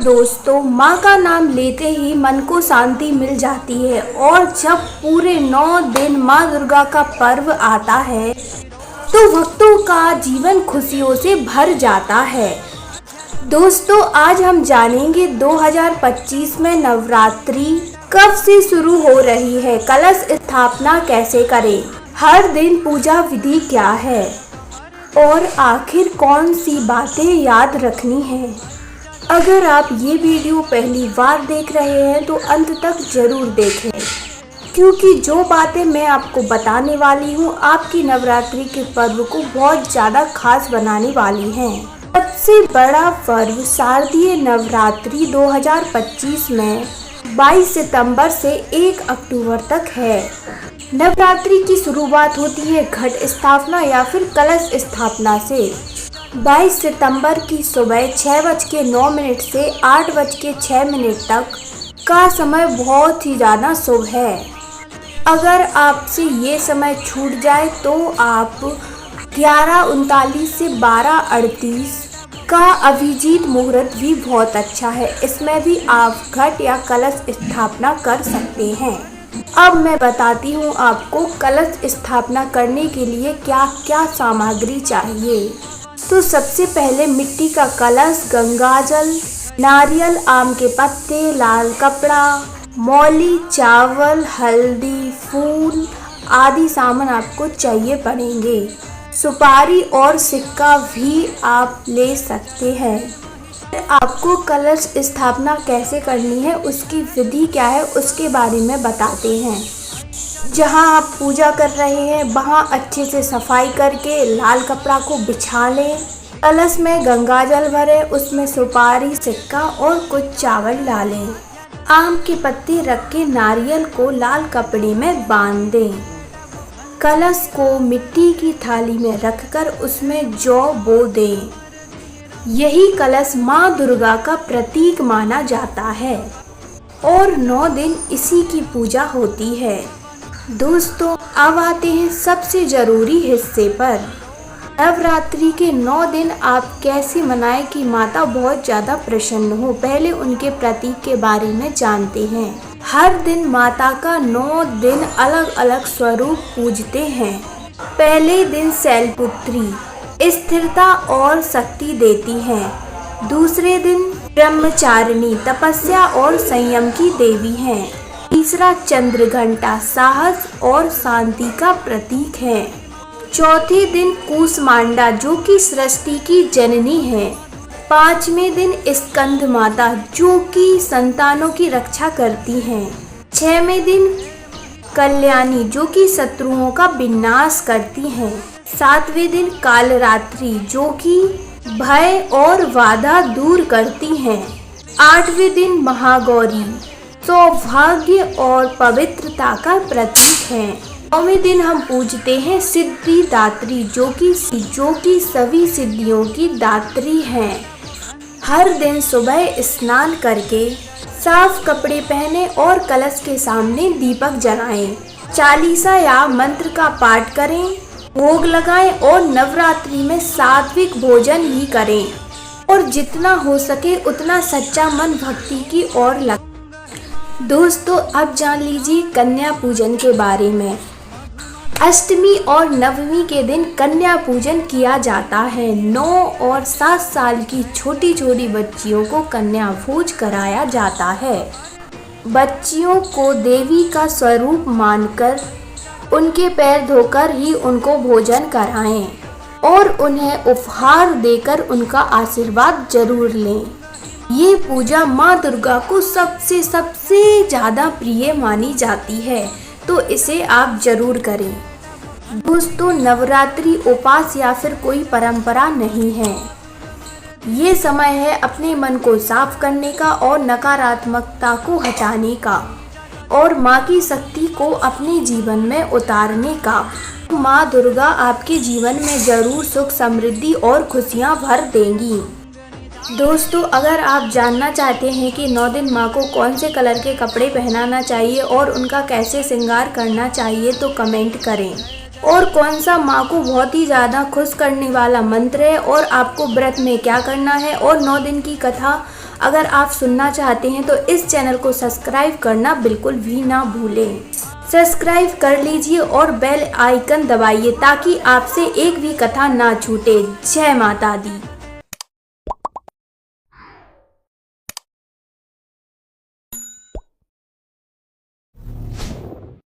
दोस्तों, माँ का नाम लेते ही मन को शांति मिल जाती है और जब पूरे 9 दिन माँ दुर्गा का पर्व आता है तो भक्तों का जीवन खुशियों से भर जाता है। दोस्तों, आज हम जानेंगे 2025 में नवरात्रि कब से शुरू हो रही है, कलश स्थापना कैसे करें, हर दिन पूजा विधि क्या है और आखिर कौन सी बातें याद रखनी है। अगर आप ये वीडियो पहली बार देख रहे हैं तो अंत तक जरूर देखें, क्योंकि जो बातें मैं आपको बताने वाली हूँ आपकी नवरात्रि के पर्व को बहुत ज़्यादा खास बनाने वाली हैं। सबसे बड़ा पर्व शारदीय नवरात्रि 2025 में 22 सितंबर से 1 अक्टूबर तक है। नवरात्रि की शुरुआत होती है घट स्थापना या फिर कलश स्थापना से। 22 सितंबर की सुबह 6:09 से 8:06 तक का समय बहुत ही ज़्यादा शुभ है। अगर आपसे ये समय छूट जाए तो आप 11:39 से 12:38 का अभिजीत मुहूर्त भी बहुत अच्छा है, इसमें भी आप घट या कलश स्थापना कर सकते हैं। अब मैं बताती हूँ आपको कलश स्थापना करने के लिए क्या क्या सामग्री चाहिए। तो सबसे पहले मिट्टी का कलश, गंगाजल, नारियल, आम के पत्ते, लाल कपड़ा, मौली, चावल, हल्दी, फूल आदि सामान आपको चाहिए पड़ेंगे। सुपारी और सिक्का भी आप ले सकते हैं। आपको कलश स्थापना कैसे करनी है, उसकी विधि क्या है, उसके बारे में बताते हैं। जहां आप पूजा कर रहे हैं वहां अच्छे से सफाई करके लाल कपड़ा को बिछा लें। कलश में गंगाजल भरें, उसमें सुपारी, सिक्का और कुछ चावल डालें। आम के पत्ते रख के नारियल को लाल कपड़े में बांध दें। कलश को मिट्टी की थाली में रखकर उसमें जौ बो दें। यही कलश माँ दुर्गा का प्रतीक माना जाता है और 9 दिन इसी की पूजा होती है। दोस्तों, अब आते हैं सबसे ज़रूरी हिस्से पर। नवरात्रि के 9 दिन आप कैसे मनाएं कि माता बहुत ज़्यादा प्रसन्न हो। पहले उनके प्रतीक के बारे में जानते हैं। हर दिन माता का 9 दिन अलग अलग स्वरूप पूजते हैं। पहले दिन शैलपुत्री स्थिरता और शक्ति देती हैं। दूसरे दिन ब्रह्मचारिणी तपस्या और संयम की देवी हैं। तीसरा चंद्रघंटा साहस और शांति का प्रतीक है। चौथे दिन कूष्मांडा जो कि सृष्टि की जननी है। 5वें दिन स्कंद माता जो कि संतानों की रक्षा करती हैं। 6वें दिन कल्याणी जो कि शत्रुओं का विनाश करती हैं। 7वें दिन कालरात्रि जो कि भय और बाधा दूर करती हैं। 8वें दिन महागौरी सौभाग्य और पवित्रता का प्रतीक है। 9वें दिन हम पूजते हैं सिद्धिदात्री जो कि सभी सिद्धियों की दात्री हैं। हर दिन सुबह स्नान करके साफ कपड़े पहने और कलश के सामने दीपक जलाएं। चालीसा या मंत्र का पाठ करें, भोग लगाएं और नवरात्रि में सात्विक भोजन ही करें और जितना हो सके उतना सच्चा मन भक्ति की ओर लगाएं। दोस्तों, अब जान लीजिए कन्या पूजन के बारे में। अष्टमी और नवमी के दिन कन्या पूजन किया जाता है। 9 और 7 साल की छोटी छोटी बच्चियों को कन्या भोज कराया जाता है। बच्चियों को देवी का स्वरूप मानकर उनके पैर धोकर ही उनको भोजन कराएं और उन्हें उपहार देकर उनका आशीर्वाद जरूर लें। ये पूजा माँ दुर्गा को सबसे ज़्यादा प्रिय मानी जाती है, तो इसे आप जरूर करें। दोस्तों, नवरात्रि उपास या फिर कोई परंपरा नहीं है। ये समय है अपने मन को साफ करने का और नकारात्मकता को हटाने का और माँ की शक्ति को अपने जीवन में उतारने का। माँ दुर्गा आपके जीवन में जरूर सुख, समृद्धि और खुशियाँ भर देंगी। दोस्तों, अगर आप जानना चाहते हैं कि 9 दिन माँ को कौन से कलर के कपड़े पहनाना चाहिए और उनका कैसे श्रृंगार करना चाहिए तो कमेंट करें। और कौन सा माँ को बहुत ही ज़्यादा खुश करने वाला मंत्र है और आपको व्रत में क्या करना है और 9 दिन की कथा अगर आप सुनना चाहते हैं तो इस चैनल को सब्सक्राइब करना बिल्कुल भी ना भूलें। सब्सक्राइब कर लीजिए और बेल आइकन दबाइए ताकि आपसे एक भी कथा ना छूटे। जय माता दी।